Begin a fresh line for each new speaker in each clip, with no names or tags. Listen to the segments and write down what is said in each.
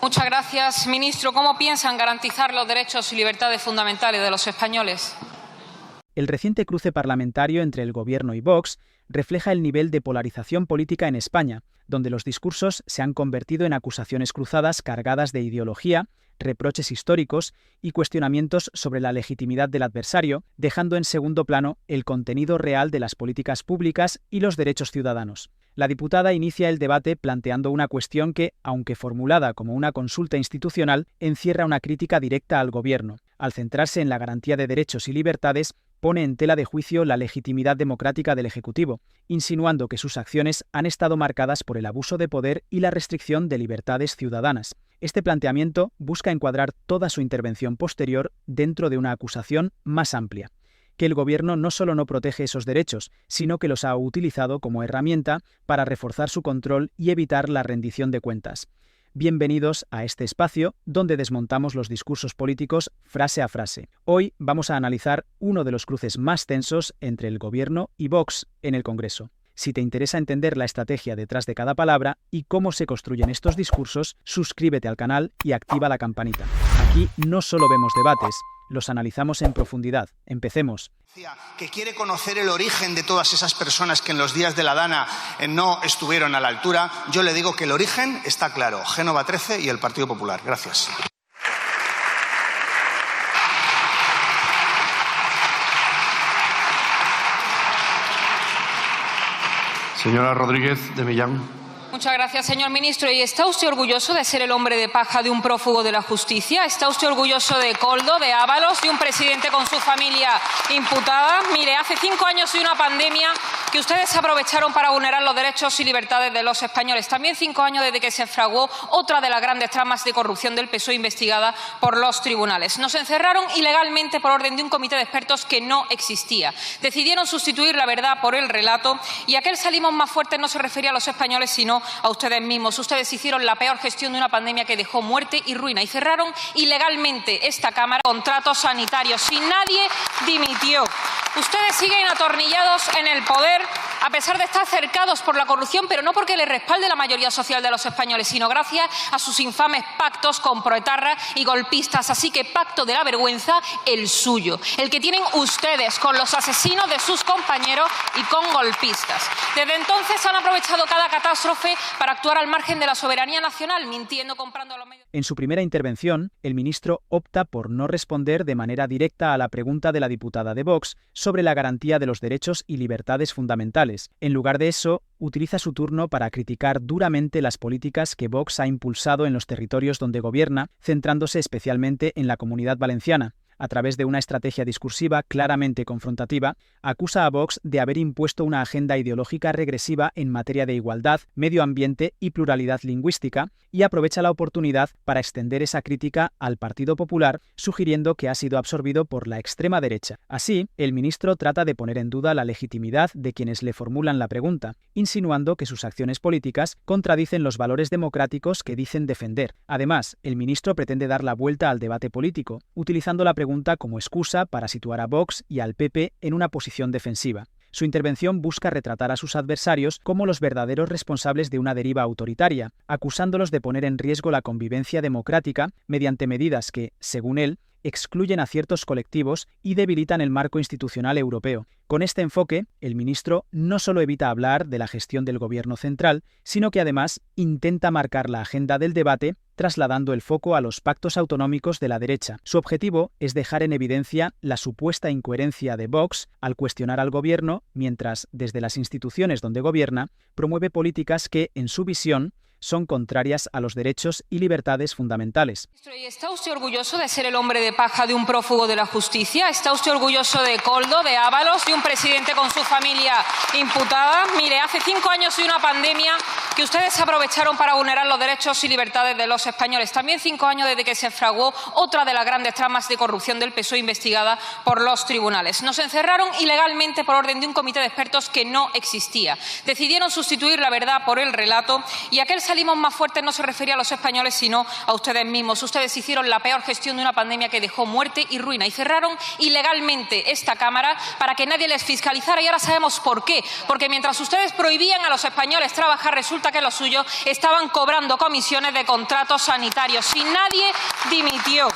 Muchas gracias, ministro. ¿Cómo piensan garantizar los derechos y libertades fundamentales de los españoles?
El reciente cruce parlamentario entre el Gobierno y Vox refleja el nivel de polarización política en España, donde los discursos se han convertido en acusaciones cruzadas cargadas de ideología, reproches históricos y cuestionamientos sobre la legitimidad del adversario, dejando en segundo plano el contenido real de las políticas públicas y los derechos ciudadanos. La diputada inicia el debate planteando una cuestión que, aunque formulada como una consulta institucional, encierra una crítica directa al Gobierno. Al centrarse en la garantía de derechos y libertades, pone en tela de juicio la legitimidad democrática del Ejecutivo, insinuando que sus acciones han estado marcadas por el abuso de poder y la restricción de libertades ciudadanas. Este planteamiento busca encuadrar toda su intervención posterior dentro de una acusación más amplia, que el Gobierno no solo no protege esos derechos, sino que los ha utilizado como herramienta para reforzar su control y evitar la rendición de cuentas. Bienvenidos a este espacio donde desmontamos los discursos políticos frase a frase. Hoy vamos a analizar uno de los cruces más tensos entre el Gobierno y Vox en el Congreso. Si te interesa entender la estrategia detrás de cada palabra y cómo se construyen estos discursos, suscríbete al canal y activa la campanita. Aquí no solo vemos debates, los analizamos en profundidad. Empecemos.
Que quiere conocer el origen de todas esas personas que en los días de la Dana no estuvieron a la altura. Yo le digo que el origen está claro: Génova 13 y el Partido Popular. Gracias.
Señora Rodríguez de Millán.
Muchas gracias, señor ministro. ¿Y está usted orgulloso de ser el hombre de paja de un prófugo de la justicia? ¿Está usted orgulloso de Koldo, de Ábalos, de un presidente con su familia imputada? Mire, hace 5 años de una pandemia que ustedes aprovecharon para vulnerar los derechos y libertades de los españoles. También 5 años desde que se fraguó otra de las grandes tramas de corrupción del PSOE investigada por los tribunales. Nos encerraron ilegalmente por orden de un comité de expertos que no existía. Decidieron sustituir la verdad por el relato y aquel salimos más fuertes no se refería a los españoles, sino a ustedes mismos. Ustedes hicieron la peor gestión de una pandemia que dejó muerte y ruina y cerraron ilegalmente esta Cámara, contratos sanitarios, y nadie dimitió. Ustedes siguen atornillados en el poder a pesar de estar cercados por la corrupción, pero no porque les respalde la mayoría social de los españoles, sino gracias a sus infames pactos con proetarras y golpistas. Así que pacto de la vergüenza, el suyo, el que tienen ustedes con los asesinos de sus compañeros y con golpistas. Desde entonces han aprovechado cada catástrofe para actuar al margen de la soberanía nacional, mintiendo, comprando a los medios.
En su primera intervención, el ministro opta por no responder de manera directa a la pregunta de la diputada de Vox sobre la garantía de los derechos y libertades fundamentales. En lugar de eso, utiliza su turno para criticar duramente las políticas que Vox ha impulsado en los territorios donde gobierna, centrándose especialmente en la Comunidad Valenciana. A través de una estrategia discursiva claramente confrontativa, acusa a Vox de haber impuesto una agenda ideológica regresiva en materia de igualdad, medio ambiente y pluralidad lingüística, y aprovecha la oportunidad para extender esa crítica al Partido Popular, sugiriendo que ha sido absorbido por la extrema derecha. Así, el ministro trata de poner en duda la legitimidad de quienes le formulan la pregunta, insinuando que sus acciones políticas contradicen los valores democráticos que dicen defender. Además, el ministro pretende dar la vuelta al debate político, utilizando la pregunta como excusa para situar a Vox y al PP en una posición defensiva. Su intervención busca retratar a sus adversarios como los verdaderos responsables de una deriva autoritaria, acusándolos de poner en riesgo la convivencia democrática mediante medidas que, según él, excluyen a ciertos colectivos y debilitan el marco institucional europeo. Con este enfoque, el ministro no solo evita hablar de la gestión del gobierno central, sino que además intenta marcar la agenda del debate trasladando el foco a los pactos autonómicos de la derecha. Su objetivo es dejar en evidencia la supuesta incoherencia de Vox al cuestionar al gobierno, mientras, desde las instituciones donde gobierna, promueve políticas que, en su visión, son contrarias a los derechos y libertades fundamentales.
¿Y está usted orgulloso de ser el hombre de paja de un prófugo de la justicia? ¿Está usted orgulloso de Koldo, de Ábalos, de un presidente con su familia imputada? Mire, hace 5 años de una pandemia que ustedes aprovecharon para vulnerar los derechos y libertades de los españoles. También 5 años desde que se fraguó otra de las grandes tramas de corrupción del PSOE investigada por los tribunales. Nos encerraron ilegalmente por orden de un comité de expertos que no existía. Decidieron sustituir la verdad por el relato y aquel salimos más fuertes no se refería a los españoles, sino a ustedes mismos. Ustedes hicieron la peor gestión de una pandemia que dejó muerte y ruina y cerraron ilegalmente esta Cámara para que nadie les fiscalizara, y ahora sabemos por qué. Porque mientras ustedes prohibían a los españoles trabajar, resulta que los suyos estaban cobrando comisiones de contratos sanitarios y nadie dimitió.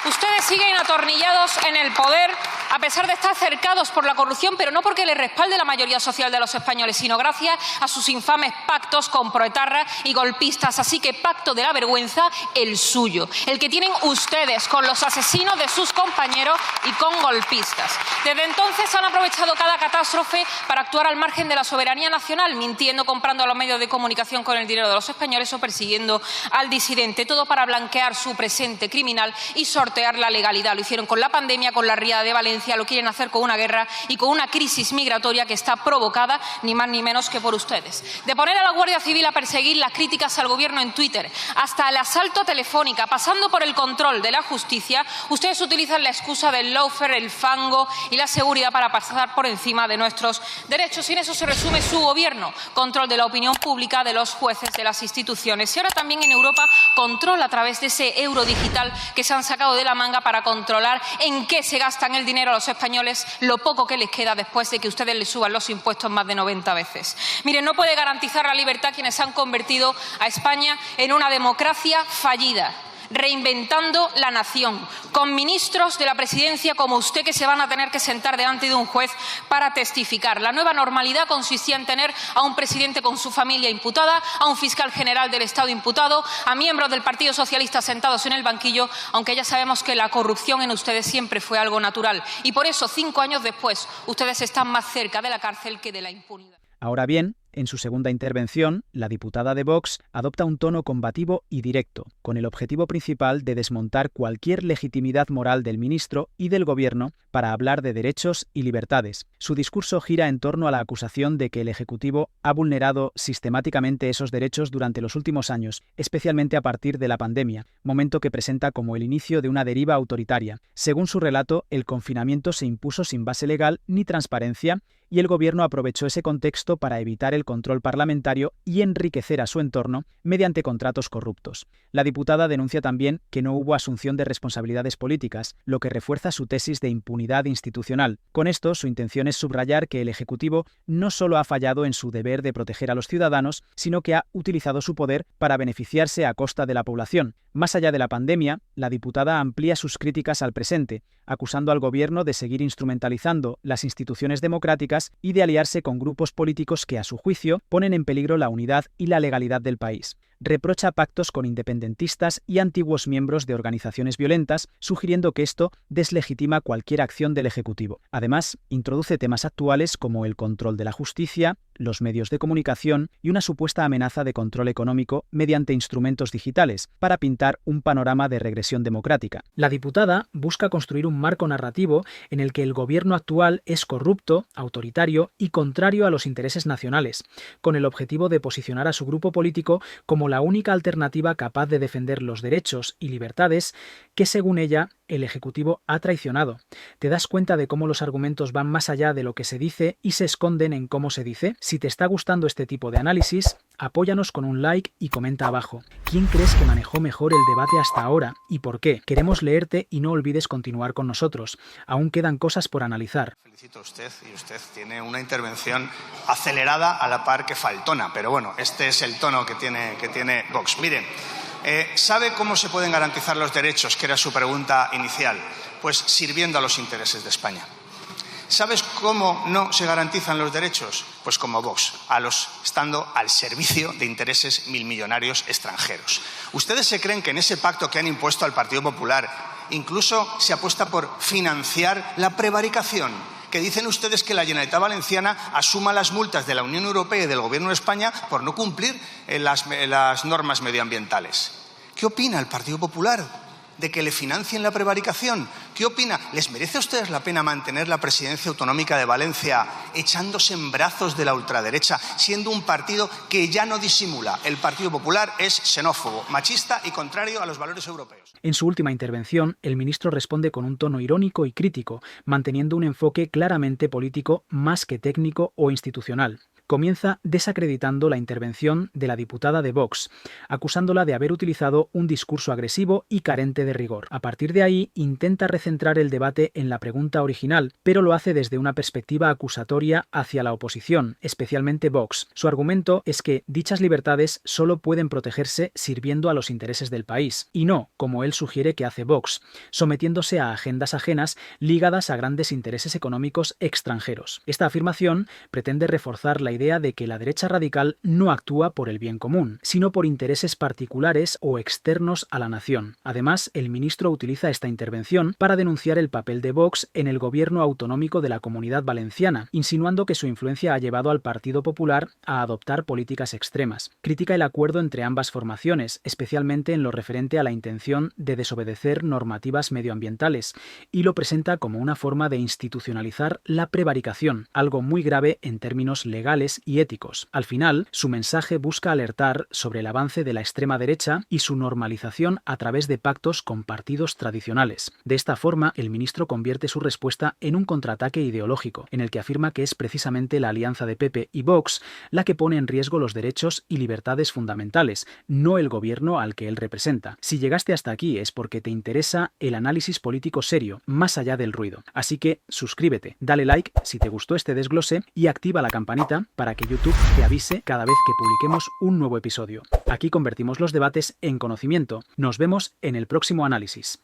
Ustedes siguen atornillados en el poder a pesar de estar cercados por la corrupción, pero no porque les respalde la mayoría social de los españoles, sino gracias a sus infames pactos con proetarras y golpistas. Así que pacto de la vergüenza, el suyo, el que tienen ustedes con los asesinos de sus compañeros y con golpistas. Desde entonces han aprovechado cada catástrofe para actuar al margen de la soberanía nacional, mintiendo, comprando a los medios de comunicación con el dinero de los españoles o persiguiendo al disidente, todo para blanquear su presente criminal y sortear la legalidad. Lo hicieron con la pandemia, con la riada de Valencia, lo quieren hacer con una guerra y con una crisis migratoria que está provocada ni más ni menos que por ustedes. De poner a la Guardia Civil a perseguir las críticas al Gobierno en Twitter hasta el asalto a Telefónica, pasando por el control de la justicia, ustedes utilizan la excusa del lawfare, el fango y la seguridad para pasar por encima de nuestros derechos. Y en eso se resume su Gobierno: control de la opinión pública, de los jueces, de las instituciones. Y ahora también en Europa, control a través de ese euro digital que se han sacado de la manga para controlar en qué se gastan el dinero a los españoles, lo poco que les queda después de que ustedes les suban los impuestos más de 90 veces. Miren, no puede garantizar la libertad quienes han convertido a España en una democracia fallida, reinventando la nación, con ministros de la presidencia como usted que se van a tener que sentar delante de un juez para testificar. La nueva normalidad consistía en tener a un presidente con su familia imputada, a un fiscal general del Estado imputado, a miembros del Partido Socialista sentados en el banquillo, aunque ya sabemos que la corrupción en ustedes siempre fue algo natural. Y por eso, 5 años después, ustedes están más cerca de la cárcel que de la impunidad.
Ahora bien, en su segunda intervención, la diputada de Vox adopta un tono combativo y directo, con el objetivo principal de desmontar cualquier legitimidad moral del ministro y del Gobierno para hablar de derechos y libertades. Su discurso gira en torno a la acusación de que el Ejecutivo ha vulnerado sistemáticamente esos derechos durante los últimos años, especialmente a partir de la pandemia, momento que presenta como el inicio de una deriva autoritaria. Según su relato, el confinamiento se impuso sin base legal ni transparencia, y el Gobierno aprovechó ese contexto para evitar el control parlamentario y enriquecer a su entorno mediante contratos corruptos. La diputada denuncia también que no hubo asunción de responsabilidades políticas, lo que refuerza su tesis de impunidad institucional. Con esto, su intención es subrayar que el Ejecutivo no solo ha fallado en su deber de proteger a los ciudadanos, sino que ha utilizado su poder para beneficiarse a costa de la población. Más allá de la pandemia, la diputada amplía sus críticas al presente, acusando al Gobierno de seguir instrumentalizando las instituciones democráticas y de aliarse con grupos políticos que, a su juicio, ponen en peligro la unidad y la legalidad del país. Reprocha pactos con independentistas y antiguos miembros de organizaciones violentas, sugiriendo que esto deslegitima cualquier acción del Ejecutivo. Además, introduce temas actuales como el control de la justicia, los medios de comunicación y una supuesta amenaza de control económico mediante instrumentos digitales, para pintar un panorama de regresión democrática. La diputada busca construir un marco narrativo en el que el Gobierno actual es corrupto, autoritario y contrario a los intereses nacionales, con el objetivo de posicionar a su grupo político como la única alternativa capaz de defender los derechos y libertades que, según ella, el Ejecutivo ha traicionado. ¿Te das cuenta de cómo los argumentos van más allá de lo que se dice y se esconden en cómo se dice? Si te está gustando este tipo de análisis, apóyanos con un like y comenta abajo. ¿Quién crees que manejó mejor el debate hasta ahora y por qué? Queremos leerte y no olvides continuar con nosotros. Aún quedan cosas por analizar.
Felicito a usted, y usted tiene una intervención acelerada a la par que faltona, pero bueno, este es el tono que tiene Vox. Miren, ¿sabe cómo se pueden garantizar los derechos, que era su pregunta inicial? Pues sirviendo a los intereses de España. ¿Sabes cómo no se garantizan los derechos? Pues como Vox, estando al servicio de intereses milmillonarios extranjeros. ¿Ustedes se creen que en ese pacto que han impuesto al Partido Popular incluso se apuesta por financiar la prevaricación? Que dicen ustedes que la Generalitat Valenciana asuma las multas de la Unión Europea y del Gobierno de España por no cumplir las normas medioambientales. ¿Qué opina el Partido Popular de que le financien la prevaricación? ¿Qué opina? ¿Les merece a ustedes la pena mantener la presidencia autonómica de Valencia echándose en brazos de la ultraderecha, siendo un partido que ya no disimula? El Partido Popular es xenófobo, machista y contrario a los valores europeos.
En su última intervención, el ministro responde con un tono irónico y crítico, manteniendo un enfoque claramente político más que técnico o institucional. comienza desacreditando la intervención de la diputada de Vox, acusándola de haber utilizado un discurso agresivo y carente de rigor. A partir de ahí, intenta recentrar el debate en la pregunta original, pero lo hace desde una perspectiva acusatoria hacia la oposición, especialmente Vox. Su argumento es que dichas libertades solo pueden protegerse sirviendo a los intereses del país, y no, como él sugiere que hace Vox, sometiéndose a agendas ajenas ligadas a grandes intereses económicos extranjeros. Esta afirmación pretende reforzar la idea de que la derecha radical no actúa por el bien común, sino por intereses particulares o externos a la nación. Además, el ministro utiliza esta intervención para denunciar el papel de Vox en el gobierno autonómico de la Comunidad Valenciana, insinuando que su influencia ha llevado al Partido Popular a adoptar políticas extremas. Critica el acuerdo entre ambas formaciones, especialmente en lo referente a la intención de desobedecer normativas medioambientales, y lo presenta como una forma de institucionalizar la prevaricación, algo muy grave en términos legales y éticos. Al final, su mensaje busca alertar sobre el avance de la extrema derecha y su normalización a través de pactos con partidos tradicionales. De esta forma, el ministro convierte su respuesta en un contraataque ideológico, en el que afirma que es precisamente la alianza de PP y Vox la que pone en riesgo los derechos y libertades fundamentales, no el gobierno al que él representa. Si llegaste hasta aquí es porque te interesa el análisis político serio, más allá del ruido. Así que suscríbete, dale like si te gustó este desglose y activa la campanita para que YouTube te avise cada vez que publiquemos un nuevo episodio. Aquí convertimos los debates en conocimiento. Nos vemos en el próximo análisis.